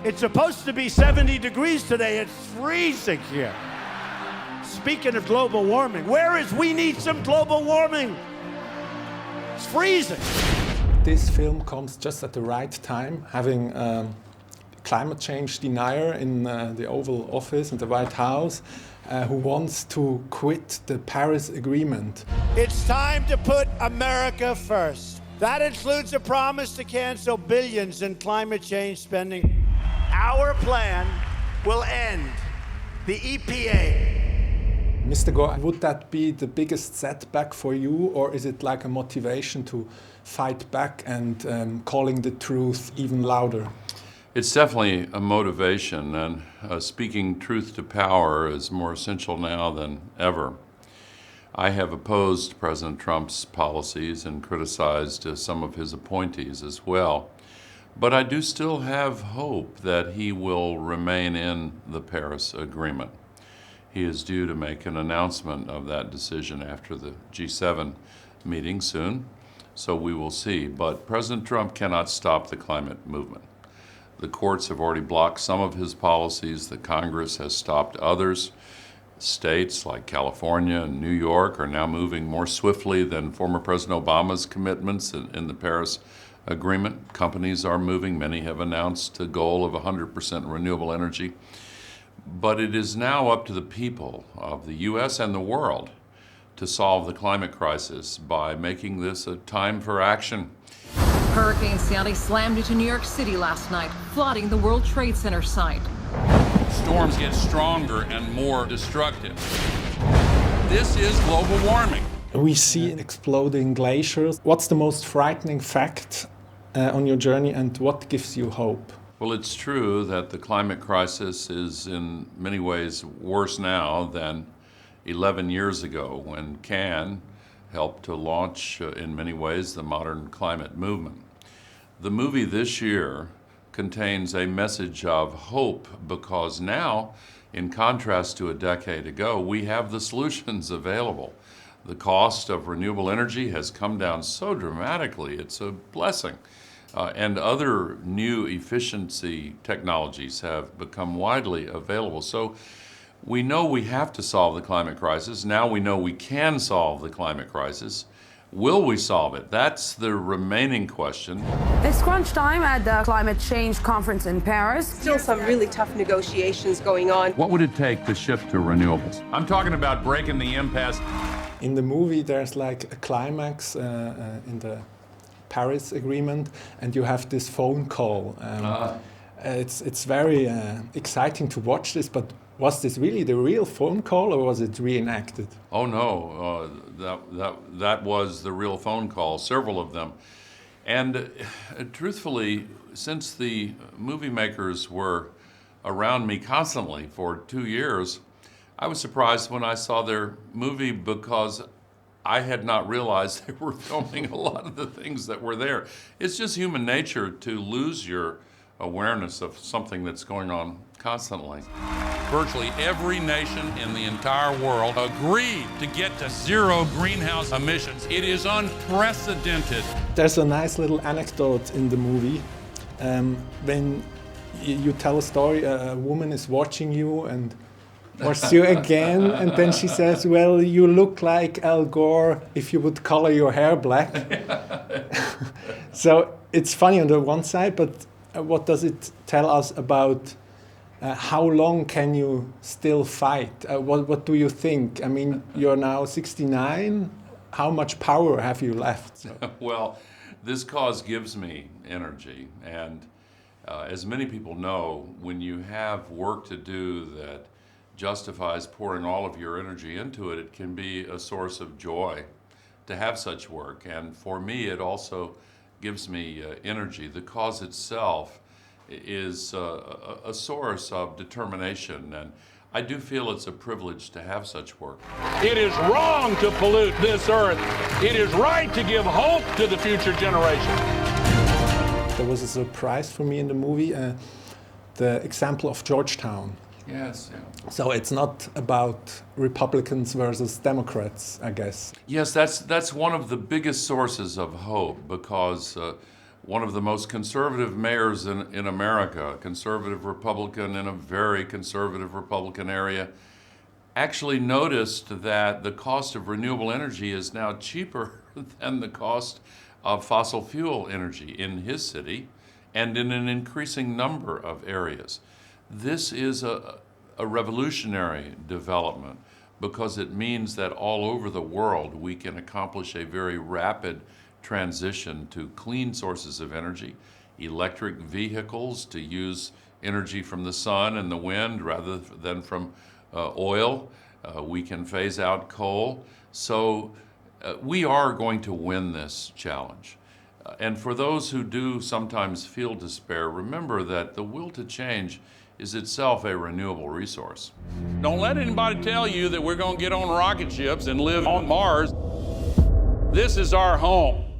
It's supposed to be 70 degrees today. It's freezing here. Speaking of global warming, we need some global warming. It's freezing. This film comes just at the right time, having climate change denier in the Oval Office in the White House who wants to quit the Paris Agreement. It's time to put America first. That includes a promise to cancel billions in climate change spending. Our plan will end the EPA. Mr. Gore, would that be the biggest setback for you, or is it like a motivation to fight back and calling the truth even louder? It's definitely a motivation, and speaking truth to power is more essential now than ever. I have opposed President Trump's policies and criticized some of his appointees as well, but I do still have hope that he will remain in the Paris Agreement. He is due to make an announcement of that decision after the G7 meeting soon, so we will see. But President Trump cannot stop the climate movement. The courts have already blocked some of his policies. The Congress has stopped others. States like California and New York are now moving more swiftly than former President Obama's commitments in the Paris Agreement. Companies are moving. Many have announced a goal of 100% renewable energy. But it is now up to the people of the U.S. and the world to solve the climate crisis by making this a time for action. Hurricane Sandy slammed into New York City last night, flooding the World Trade Center site. Storms get stronger and more destructive. This is global warming. We see exploding glaciers. What's the most frightening fact on your journey, and what gives you hope? Well, it's true that the climate crisis is in many ways worse now than 11 years ago, when CAN helped to launch, in many ways, the modern climate movement. The movie this year contains a message of hope, because now, in contrast to a decade ago, we have the solutions available. The cost of renewable energy has come down so dramatically, it's a blessing. And other new efficiency technologies have become widely available. So we know we have to solve the climate crisis. Now we know we can solve the climate crisis. Will we solve it? That's the remaining question. It's crunch time at the climate change conference in Paris. Still some really tough negotiations going on. What would it take to shift to renewables? I'm talking about breaking the impasse. In the movie, there's like a climax in the Paris Agreement, and you have this phone call. It's very exciting to watch this, but was this really the real phone call, or was it reenacted? Oh no, that was the real phone call, several of them. And truthfully, since the movie makers were around me constantly for 2 years, I was surprised when I saw their movie, because I had not realized they were filming a lot of the things that were there. It's just human nature to lose your awareness of something that's going on constantly. Virtually every nation in the entire world agreed to get to zero greenhouse emissions. It is unprecedented. There's a nice little anecdote in the movie. When you tell a story, a woman is watching you and watches you again, and then she says, well, you look like Al Gore if you would color your hair black. So it's funny on the one side, but what does it tell us about how long can you still fight? What do you think? I mean, you're now 69. How much power have you left? Well, this cause gives me energy. And as many people know, when you have work to do that justifies pouring all of your energy into it, it can be a source of joy to have such work. And for me, it also gives me energy. The cause itself is a source of determination, and I do feel it's a privilege to have such work. It is wrong to pollute this earth. It is right to give hope to the future generation. There was a surprise for me in the movie, the example of Georgetown. Yes. Yeah. So it's not about Republicans versus Democrats, I guess. Yes, that's one of the biggest sources of hope, because one of the most conservative mayors in America, a conservative Republican in a very conservative Republican area, actually noticed that the cost of renewable energy is now cheaper than the cost of fossil fuel energy in his city and in an increasing number of areas. This is a revolutionary development because it means that all over the world we can accomplish a very rapid transition to clean sources of energy, electric vehicles to use energy from the sun and the wind rather than from oil. We can phase out coal. So we are going to win this challenge. And for those who do sometimes feel despair, remember that the will to change is itself a renewable resource. Don't let anybody tell you that we're going to get on rocket ships and live on Mars. This is our home.